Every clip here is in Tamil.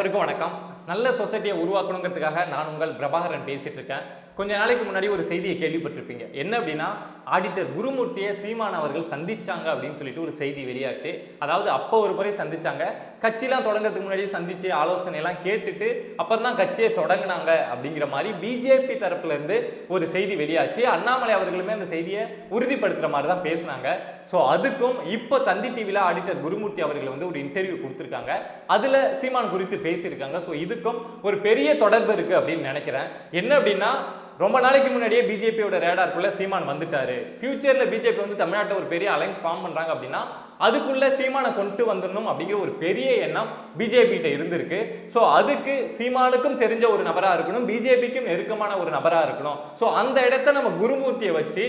அனைவருக்கும் வணக்கம். நல்ல சொசைட்டியை உருவாக்கணுங்கிறதுக்காக நான் உங்கள் பிரபாகரன் பேசிட்டு இருக்கேன். கொஞ்ச நாளைக்கு முன்னாடி ஒரு செய்தியை கேள்விப்பட்டிருப்பீங்க. என்ன அப்படின்னா, ஆடிட்டர் குருமூர்த்தியை சீமான் அவர்கள் சந்திச்சாங்க அப்படின்னு சொல்லிட்டு ஒரு செய்தி வெளியாச்சு. அதாவது அப்போ ஒரு முறை சந்திச்சாங்க, கட்சியெல்லாம் தொடங்குறதுக்கு முன்னாடியே சந்திச்சு ஆலோசனை எல்லாம் கேட்டுட்டு அப்புறம் தான் கட்சியை தொடங்கினாங்க அப்படிங்கிற மாதிரி பிஜேபி தரப்புல இருந்து ஒரு செய்தி வெளியாச்சு. அண்ணாமலை அவர்களுமே அந்த செய்தியை உறுதிப்படுத்துற மாதிரி தான் பேசினாங்க. ஸோ அதுக்கும் இப்போ தந்தி டிவியில் ஆடிட்டர் குருமூர்த்தி அவர்கள் வந்து ஒரு இன்டர்வியூ கொடுத்துருக்காங்க. அதுல சீமான் குறித்து பேசியிருக்காங்க. ஸோ இதுக்கும் ஒரு பெரிய தொடர்பு இருக்கு அப்படின்னு நினைக்கிறேன். என்ன அப்படின்னா, ரொம்ப நாளைக்கு முன்னாடியே பிஜேபியோட ரேடாருக்குள்ள சீமான் வந்துட்டாரு. ஃபியூச்சர்ல பிஜேபி வந்து தமிழ்நாட்டில் ஒரு பெரிய அலைன்ஸ் ஃபார்ம் பண்றாங்க அப்படின்னா அதுக்குள்ள சீமானை கொண்டு வந்துடணும் அப்படிங்கிற ஒரு பெரிய எண்ணம் பிஜேபி கிட்ட இருந்திருக்கு. ஸோ அதுக்கு சீமானுக்கும் தெரிஞ்ச ஒரு நபரா இருக்கணும், பிஜேபிக்கும் நெருக்கமான ஒரு நபரா இருக்கணும். ஸோ அந்த இடத்த நம்ம குருமூர்த்தியை வச்சு,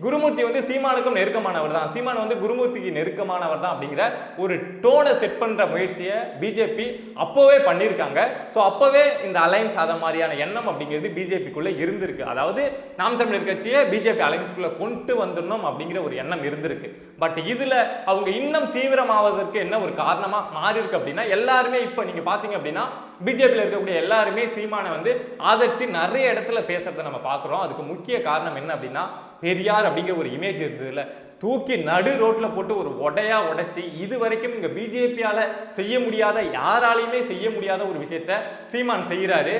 குருமூர்த்தி வந்து சீமானுக்கும் நெருக்கமானவர் தான், சீமான் வந்து குருமூர்த்திக்கு நெருக்கமானவர் தான் அப்படிங்கிற ஒரு டோனை செட் பண்ற முயற்சியை பிஜேபி அப்போவே பண்ணியிருக்காங்க. ஸோ அப்போவே இந்த அலைன்ஸ் அத மாதிரியான எண்ணம் அப்படிங்கிறது பிஜேபிக்குள்ள இருந்திருக்கு. அதாவது நாம் தமிழர் கட்சியை பிஜேபி அலைன்ஸ்குள்ள கொண்டு வந்துடணும் அப்படிங்கிற ஒரு எண்ணம் இருந்திருக்கு. பட் இதுல அவங்க இன்னும் தீவிரமாவதற்கு என்ன ஒரு காரணமா மாறி இருக்கு அப்படின்னா, எல்லாருமே இப்ப நீங்க பாத்தீங்க அப்படின்னா பிஜேபியில் இருக்கக்கூடிய எல்லாருமே சீமானை வந்து ஆதரிச்சு நிறைய இடத்துல பேசுறதை நம்ம பார்க்குறோம். அதுக்கு முக்கிய காரணம் என்ன அப்படின்னா, பெரியார் அப்படிங்கிற ஒரு இமேஜ் இருந்ததுல தூக்கி நடு ரோட்ல போட்டு ஒரு உடைச்சு இது வரைக்கும் இங்க பிஜேபியால செய்ய முடியாத, யாராலையுமே செய்ய முடியாத ஒரு விஷயத்த சீமான் செய்யறாரு.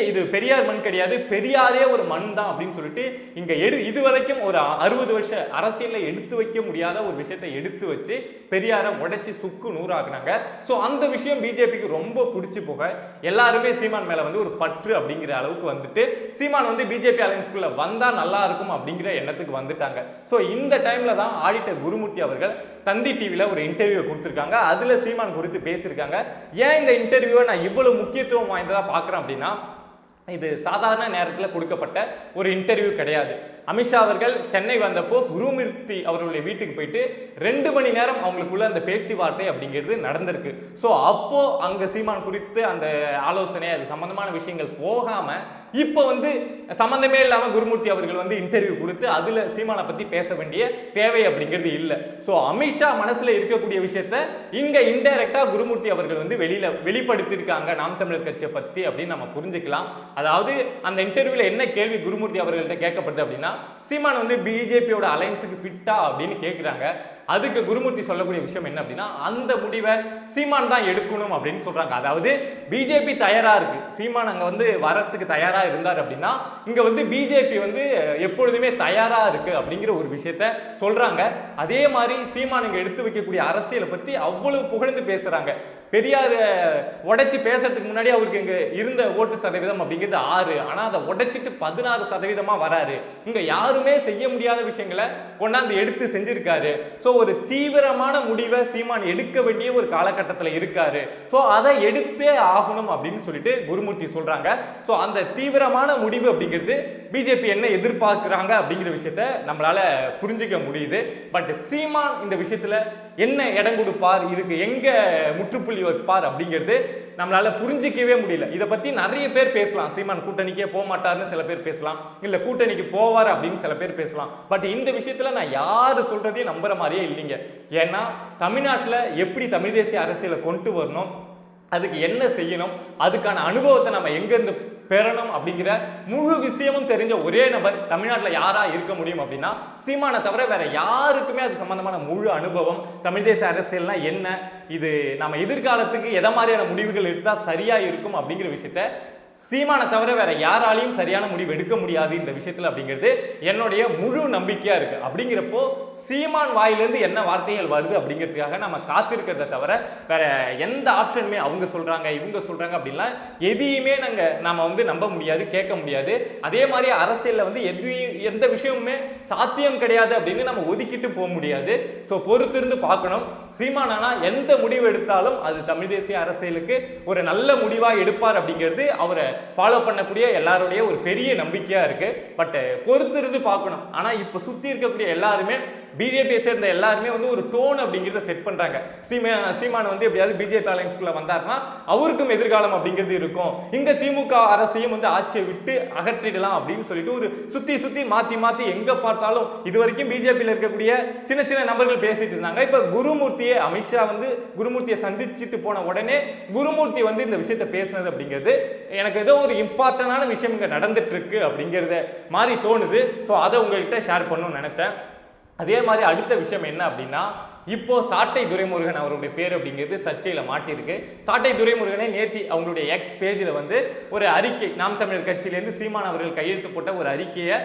இது பெரியார் மண் கிடையாது, பெரியாரே ஒரு மண் தான் அப்படின்னு சொல்லிட்டு இங்க இது வரைக்கும் ஒரு 60 வருஷ அரசியல்ல எடுத்து வைக்க முடியாத ஒரு விஷயத்தை எடுத்து வச்சு பெரியாரை உடைச்சு சுக்கு நூறாக்குனாங்க. ஸோ அந்த விஷயம் பிஜேபிக்கு ரொம்ப பிடிச்சி போக எல்லாருமே சீமான் மேல வந்து ஒரு பற்று அப்படிங்கிற அளவுக்கு வந்துட்டு சீமான் வந்து பிஜேபி அலைன்ஸ்குள்ள வந்தா நல்லா இருக்கும் அப்படிங்கிற எண்ணத்துக்கு வந்துட்டாங்க. ஸோ இந்த டைம்ல தான் ஆடிட்டர் குருமூர்த்தி அவர்கள் தந்தி டிவியில் ஒரு இன்டர்வியூ கொடுத்துருக்காங்க. அதுல சீமான் குறித்து பேசியிருக்காங்க. ஏன் இந்த இன்டர்வியூவை நான் இவ்வளவு முக்கியத்துவம் வாய்ந்ததா பார்க்குறேன் அப்படின்னா, இது சாதாரண நேரத்தில் கொடுக்கப்பட்ட ஒரு இன்டர்வியூ கிடையாது. அமித்ஷா அவர்கள் சென்னை வந்தப்போ குருமூர்த்தி அவர்களுடைய வீட்டுக்கு போயிட்டு 2 மணி நேரம் அவங்களுக்குள்ள அந்த பேச்சுவார்த்தை அப்படிங்கிறது நடந்திருக்கு. ஸோ அப்போ அங்க சீமான் குறித்து அந்த ஆலோசனை, அது சம்பந்தமான விஷயங்கள் போகாம இப்போ வந்து சம்பந்தமே இல்லாம குருமூர்த்தி அவர்கள் வந்து இன்டர்வியூ கொடுத்து அதுல சீமானை பத்தி பேச வேண்டிய தேவை அப்படிங்கிறது இல்லை. ஸோ அமித்ஷா மனசுல இருக்கக்கூடிய விஷயத்த இங்க இன்டைரக்டா குருமூர்த்தி அவர்கள் வந்து வெளிப்படுத்தியிருக்காங்க நாம் தமிழர் கட்சியை பத்தி அப்படின்னு நம்ம புரிஞ்சுக்கலாம். அதாவது அந்த இன்டர்வியூல என்ன கேள்வி குருமூர்த்தி அவர்கள்ட்ட கேட்கப்படுது அப்படின்னா, சீமான் வந்து பிஜேபியோட அலைன்ஸுக்கு ஃபிட்டா அப்படின்னு கேட்கிறாங்க. அதுக்கு குருமூர்த்தி சொல்லக்கூடிய விஷயம் என்ன அப்படின்னா, அந்த முடிவை சீமான் தான் எடுக்கணும் அப்படின்னு சொல்றாங்க. அதாவது பிஜேபி தயாரா இருக்கு, சீமான் அங்க வந்து வரத்துக்கு தயாரா இருந்தார் அப்படின்னா இங்க வந்து பிஜேபி வந்து எப்பொழுதுமே தயாரா இருக்கு அப்படிங்கிற ஒரு விஷயத்த சொல்றாங்க. அதே மாதிரி சீமான் இங்க எடுத்து வைக்கக்கூடிய அரசியலை பத்தி அவ்வளவு புகழ்ந்து பேசுறாங்க. பெரியார் உடைச்சு பேசுறதுக்கு முன்னாடி அவருக்கு இங்க இருந்த ஓட்டு சதவீதம் அப்படிங்கிறது 6, ஆனா அதை உடைச்சிட்டு 16% வராரு. இங்க யாருமே செய்ய முடியாத விஷயங்களை கொண்டாந்து எடுத்து செஞ்சிருக்காரு. ஸோ ஒரு தீவிரமான முடிவை சீமான் எடுக்க வேண்டிய ஒரு காலகட்டத்தில் இருக்காரு. ஸோ அதை எடுத்தே ஆகணும் அப்படின்னு சொல்லிட்டு குருமூர்த்தி சொல்றாங்க. ஸோ அந்த தீவிரமான முடிவு அப்படிங்கிறது பிஜேபி என்ன எதிர்பார்க்கிறாங்க அப்படிங்கிற விஷயத்த நம்மளால புரிஞ்சுக்க முடியுது. பட் சீமான் இந்த விஷயத்துல என்ன இடம் கொடுப்பார், இதுக்கு எங்க முற்றுப்புள்ளி வைப்பார் அப்படிங்கிறது நம்மளால புரிஞ்சிக்கவே முடியல. இதை பத்தி நிறைய பேர் பேசலாம். சீமான் கூட்டணிக்கே போக மாட்டார்னு சில பேர் பேசலாம், இல்ல கூட்டணிக்கு போவார் அப்படின்னு சில பேர் பேசலாம். பட் இந்த விஷயத்துல நான் யாரு சொல்றதையும் நம்புற மாதிரியே இல்லைங்க. ஏன்னா தமிழ்நாட்டில் எப்படி தமிழ் தேசிய அரசியலை கொண்டு வரணும், அதுக்கு என்ன செய்யணும், அதுக்கான அனுபவத்தை நம்ம எங்கிருந்து பெறணும் அப்படிங்கிற முழு விஷயமும் தெரிஞ்ச ஒரே நபர் தமிழ்நாட்டில் யாரா இருக்க முடியும் அப்படின்னா சீமானை தவிர வேற யாருக்குமே அது சம்பந்தமான முழு அனுபவம், தமிழ் தேச அரசியல்னா என்ன, இது நம்ம எதிர்காலத்துக்கு எதை மாதிரியான முடிவுகள் எடுத்தா சரியா இருக்கும் அப்படிங்கிற விஷயத்த சீமானை தவிர வேற யாராலையும் சரியான முடிவு எடுக்க முடியாது இந்த விஷயத்துல அப்படிங்கிறது என்னுடைய முழு நம்பிக்கையா இருக்கு. அப்படிங்கிறப்போ சீமான் வாயிலிருந்து என்ன வார்த்தைகள் வருது அப்படிங்கிறதுக்காக நம்ம காத்திருக்கிறத தவிர வேற எந்த ஆப்ஷனுமே அவங்க சொல்றாங்க இவங்க சொல்றாங்க அப்படின்னா எதையுமே நாம வந்து நம்ப முடியாது, கேட்க முடியாது. அதே மாதிரி அரசியல்ல வந்து எந்த விஷயமுமே சாத்தியம் கிடையாது அப்படின்னு நம்ம ஒதுக்கிட்டு போக முடியாது. ஸோ பொறுத்திருந்து பார்க்கணும். சீமானா எந்த முடிவு எடுத்தாலும் அது தமிழ் தேசிய அரசியலுக்கு ஒரு நல்ல முடிவா எடுப்பார் அப்படிங்கிறது அவர் அவரை ஃபாலோ பண்ணக்கூடிய எல்லாருடைய ஒரு பெரிய நம்பிக்கையா இருக்கு. பட் பொறுத்திருந்து பார்க்கணும். ஆனா இப்போ சுத்தி இருக்கக்கூடிய எல்லாருமே பிஜேபியை சேர்ந்த எல்லாருமே வந்து ஒரு டோன் அப்படிங்கிறத செட் பண்றாங்க. சீமான் வந்து எப்படியாவது பிஜேபி அலையன்ஸ்குள்ள வந்தாருன்னா அவருக்கும் எதிர்காலம் அப்படிங்கிறது இருக்கும். இந்த திமுக அரசையும் வந்து ஆட்சியை விட்டு அகற்றிடலாம் அப்படின்னு சொல்லிட்டு ஒரு சுத்தி சுத்தி மாத்தி மாத்தி எங்க பார்த்தாலும் இது வரைக்கும் பிஜேபியில் இருக்கக்கூடிய சின்ன சின்ன நபர்கள் பேசிட்டு இருந்தாங்க. இப்ப குருமூர்த்தியை அமித்ஷா வந்து குருமூர்த்தியை சந்திச்சுட்டு போன உடனே குருமூர்த்தி வந்து இந்த விஷயத்தை பேசுனது அப்படிங்கிறது எனக்கு ஏதோ ஒரு இம்பார்ட்டன்டான விஷயம் இங்க நடந்துட்டு இருக்கு அப்படிங்கிறத மாதிரி தோணுது. ஸோ அதை உங்ககிட்ட ஷேர் பண்ணணும்னு நினைச்சேன். அதே மாதிரி அடுத்த விஷயம் என்ன அப்படின்னா, இப்போ சாட்டை துரைமுருகன் அவருடைய பேர் அப்படிங்கிறது சர்ச்சையில மாட்டிருக்கு. சாட்டை துரைமுருகனே நேத்தி அவங்களுடைய எக்ஸ் பேஜில் வந்து ஒரு அறிக்கை, நாம் தமிழர் கட்சியிலேருந்து சீமான் அவர்கள் கையெழுத்து போட்ட ஒரு அறிக்கையை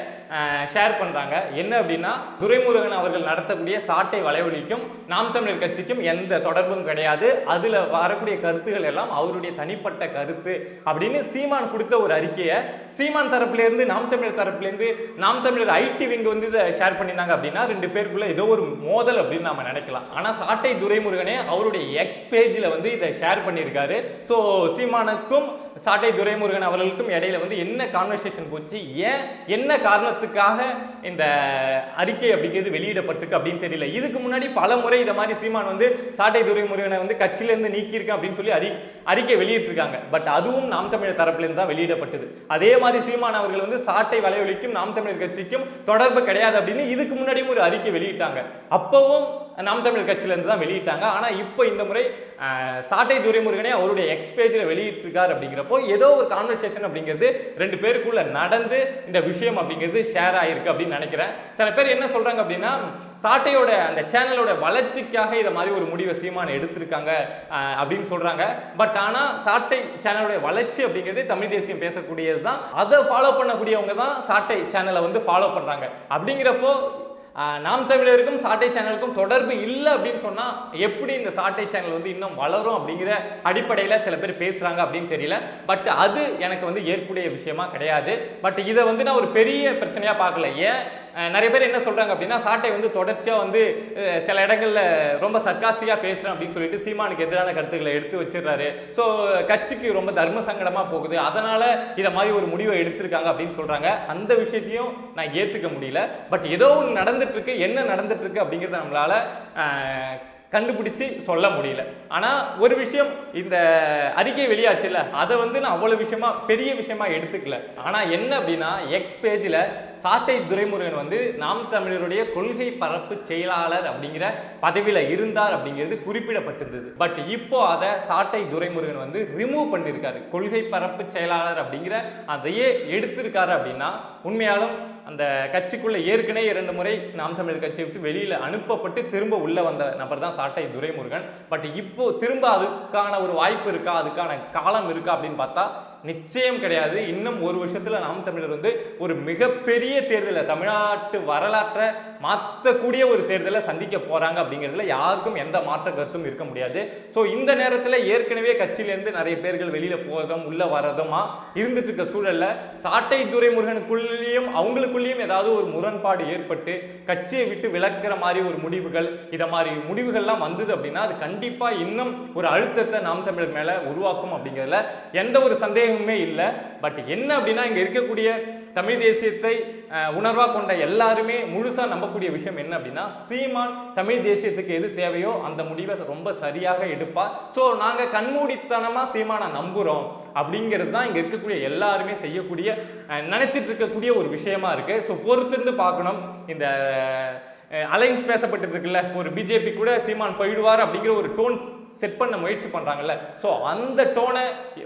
ஷேர் பண்றாங்க. என்ன அப்படின்னா, துரைமுருகன் அவர்கள் நடத்தக்கூடிய சாட்டை வலைவலிக்கும் நாம் தமிழர் கட்சிக்கும் எந்த தொடர்பும் கிடையாது, அதுல வரக்கூடிய கருத்துகள் எல்லாம் அவருடைய தனிப்பட்ட கருத்து அப்படின்னு சீமான் கொடுத்த ஒரு அறிக்கையை சீமான் தரப்புல இருந்து நாம் தமிழர் தரப்புல இருந்து நாம் தமிழர் ஐடி விங் வந்து இதை ஷேர் பண்ணியிருந்தாங்க. அப்படின்னா ரெண்டு பேருக்குள்ள ஏதோ ஒரு மோதல் அப்படின்னு நாம நினைக்கலாம். ஆனா சாட்டை துரைமுருகனே அவருடைய எக்ஸ் பேஜ்ல வந்து இதை ஷேர் பண்ணியிருக்காரு. சோ சீமானுக்கும் சாட்டை துரைமுருகன் அவர்களுக்கும் இடையில வந்து என்ன கான்வர்சேஷன் போச்சு, ஏன் என்ன காரணத்துக்காக இந்த அறிக்கை அப்படிங்கிறது வெளியிடப்பட்டிருக்கு அப்படின்னு தெரியல. இதுக்கு முன்னாடி பல முறை இதை மாதிரி சீமான் வந்து சாட்டை துரைமுருகனை வந்து கட்சியில இருந்து நீக்கியிருக்கேன் அப்படின்னு சொல்லி அறிக்கை வெளியிட்டிருக்காங்க. பட் அதுவும் நாம் தமிழர் தரப்புல இருந்து தான் வெளியிடப்பட்டது. அதே மாதிரி சீமான் அவர்கள் வந்து சாட்டை வலைவலிக்கும் நாம் தமிழர் கட்சிக்கும் தொடர்பு கிடையாது அப்படின்னு இதுக்கு முன்னாடியும் ஒரு அறிக்கை வெளியிட்டாங்க. அப்பவும் நாம் தமிழர் கட்சியில இருந்து தான் வெளியிட்டாங்க. ஆனா இப்போ இந்த முறை சாட்டை துரைமுருகனே அவருடைய எக்ஸ் பேஜ்ல வெளியிட்டிருக்காரு. அப்படிங்கிறப்போ ஏதோ ஒரு கான்வர்சேஷன் அப்படிங்கிறது ரெண்டு பேருக்குள்ள நடந்து இந்த விஷயம் அப்படிங்கிறது ஷேர் ஆயிருக்கு அப்படின்னு நினைக்கிறேன். சில பேர் என்ன சொல்றாங்க அப்படின்னா, சாட்டையோட அந்த சேனலோட வளர்ச்சிக்காக இதை மாதிரி ஒரு முடிவை சீமான் எடுத்திருக்காங்க அப்படின்னு சொல்றாங்க. பட் ஆனா சாட்டை சேனலோட வளர்ச்சி அப்படிங்கிறது தமிழ் தேசியம் பேசக்கூடியது தான். அதை ஃபாலோ பண்ணக்கூடியவங்க தான் சாட்டை சேனலை வந்து ஃபாலோ பண்றாங்க. அப்படிங்கிறப்போ நாம் தமிழருக்கும் சாட்டை சேனலுக்கும் தொடர்பு இல்லை அப்படின்னு சொன்னா எப்படி இந்த சாட்டை சேனல் வந்து இன்னும் வளரும் அப்படிங்கிற அடிப்படையில் சில பேர் பேசுறாங்க அப்படின்னு தெரியல. பட் அது எனக்கு வந்து ஏற்புடைய விஷயமா கிடையாது. பட் இதை வந்து நான் ஒரு பெரிய பிரச்சனையா பார்க்கல. ஏன் நிறைய பேர் என்ன சொல்றாங்க அப்படின்னா, சாட்டை வந்து தொடர்ச்சியா வந்து சில இடங்கள்ல ரொம்ப சர்க்காஸ்டிக்கா பேசுறேன் அப்படின்னு சொல்லிட்டு சீமானுக்கு எதிரான கருத்துக்களை எடுத்து வச்சிடறாரு. ஸோ கட்சிக்கு ரொம்ப தர்ம சங்கடமா போகுது, அதனால இதை மாதிரி ஒரு முடிவை எடுத்திருக்காங்க அப்படின்னு சொல்றாங்க. அந்த விஷயத்தையும் நான் ஏத்துக்க முடியல. பட் ஏதோ ஒன்று நடந்துட்டு இருக்கு, என்ன நடந்துட்டு இருக்கு அப்படிங்கிறத நம்மளால கண்டுபிடிச்சு சொல்ல முடியல. ஆனா ஒரு விஷயம், இந்த அறிக்கை வெளியாச்சுல்ல, அதை வந்து நான் அவ்வளவு விஷயமா பெரிய விஷயமா எடுத்துக்கல. ஆனா என்ன அப்படின்னா, எக்ஸ் பேஜ்ல சாட்டை துரைமுருகன் வந்து நாம் தமிழருடைய கொள்கை பரப்பு செயலாளர் அப்படிங்கிற பதவியில இருந்தார் அப்படிங்கிறது குறிப்பிடப்பட்டிருந்தது. பட் இப்போ அதை சாட்டை துரைமுருகன் வந்து ரிமூவ் பண்ணியிருக்காரு. கொள்கை பரப்பு செயலாளர் அப்படிங்கிற அதையே எடுத்திருக்காரு. அப்படின்னா உண்மையாலும் அந்த கட்சிக்குள்ள ஏற்கனவே 2 முறை நாம் தமிழர் கட்சியை விட்டு வெளியில அனுப்பப்பட்டு திரும்ப உள்ள வந்த நபர் தான் சாட்டை துரைமுருகன். பட் இப்போ திரும்ப அதுக்கான ஒரு வாய்ப்பு இருக்கா, அதுக்கான காலம் இருக்கா அப்படின்னு பார்த்தா நிச்சயம் கிடையாது. இன்னும் ஒரு வருஷத்துல நாம் தமிழர் வந்து ஒரு மிகப்பெரிய தேர்தலை, தமிழ்நாட்டு வரலாற்றை மாற்றக்கூடிய ஒரு தேர்தலை சந்திக்க போறாங்க அப்படிங்கிறதுல யாருக்கும் எந்த மாற்ற கருத்தும் இருக்க முடியாது. ஸோ இந்த நேரத்தில் ஏற்கனவே கட்சியிலேருந்து நிறைய பேர்கள் வெளியில போகிறதும் உள்ள வரதுமா இருந்துட்டு இருக்க சூழல்ல சாட்டை துரைமுருகனுக்குள்ளேயும் அவங்களுக்குள்ளேயும் ஏதாவது ஒரு முரண்பாடு ஏற்பட்டு கட்சியை விட்டு விலக்கிற மாதிரி ஒரு முடிவுகள், இதை மாதிரி முடிவுகள்லாம் வந்தது அப்படின்னா அது கண்டிப்பா இன்னும் ஒரு அழுத்தத்தை நாம் தமிழர் மேல உருவாக்கும் அப்படிங்கிறதுல எந்த ஒரு சந்தேகமுமே இல்லை. பட் என்ன அப்படின்னா, இங்க இருக்கக்கூடிய தமிழ் தேசியத்தை உணர்வா கொண்ட எல்லாருமே முழுசா நம்பக்கூடிய விஷயம் என்ன அப்படின்னா, சீமான் தமிழ் தேசியத்துக்கு எது தேவையோ அந்த முடிவை ரொம்ப சரியாக எடுப்பார். ஸோ நாங்க கண்மூடித்தனமா சீமானை நம்புறோம் அப்படிங்கிறது தான் இங்க இருக்கக்கூடிய எல்லாருமே செய்யக்கூடிய நினைச்சிட்டு இருக்கக்கூடிய ஒரு விஷயமா இருக்கு. ஸோ பொறுத்திருந்து பார்க்கணும். இந்த அலைன்ஸ் பேசப்பட்டு இருக்குல்ல, ஒரு பிஜேபி கூட சீமான் போயிடுவார் அப்படிங்கிற ஒரு டோன் செட் பண்ண முயற்சி பண்றாங்கல்ல, ஸோ அந்த டோனை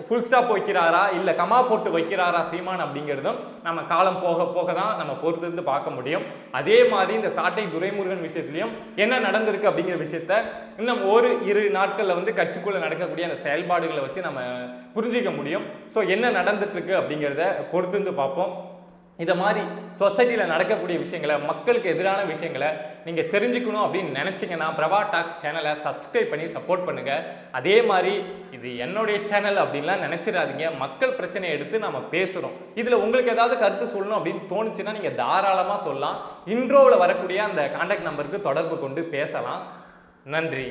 ஃபுல் ஸ்டாப் வைக்கிறாரா இல்ல கமா போட்டு வைக்கிறாரா சீமான் அப்படிங்கிறதும் நம்ம காலம் போக போக தான் நம்ம பொறுத்திருந்து பார்க்க முடியும். அதே மாதிரி இந்த சாட்டை துரைமுருகன் விஷயத்திலையும் என்ன நடந்திருக்கு அப்படிங்கிற விஷயத்த இன்னும் 1-2 நாட்கள்ல வந்து கட்சிக்குள்ள நடக்கக்கூடிய அந்த செயல்பாடுகளை வச்சு நம்ம புரிஞ்சிக்க முடியும். ஸோ என்ன நடந்துட்டு இருக்கு அப்படிங்கிறத பொறுத்திருந்து பார்ப்போம். இதை மாதிரி சொசைட்டியில் நடக்கக்கூடிய விஷயங்களை, மக்களுக்கு எதிரான விஷயங்களை நீங்கள் தெரிஞ்சுக்கணும் அப்படின்னு நினச்சிங்கன்னா பிரபா டாக் சேனலை சப்ஸ்கிரைப் பண்ணி சப்போர்ட் பண்ணுங்கள். அதே மாதிரி இது என்னுடைய சேனல் அப்படின்லாம் நினச்சிடாதீங்க. மக்கள் பிரச்சனையை எடுத்து நம்ம பேசுகிறோம். இதில் உங்களுக்கு ஏதாவது கருத்து சொல்லணும் அப்படின்னு தோணுச்சுன்னா நீங்கள் தாராளமாக சொல்லலாம். இன்ட்ரோவில் வரக்கூடிய அந்த கான்டாக்ட் நம்பருக்கு தொடர்பு கொண்டு பேசலாம். நன்றி.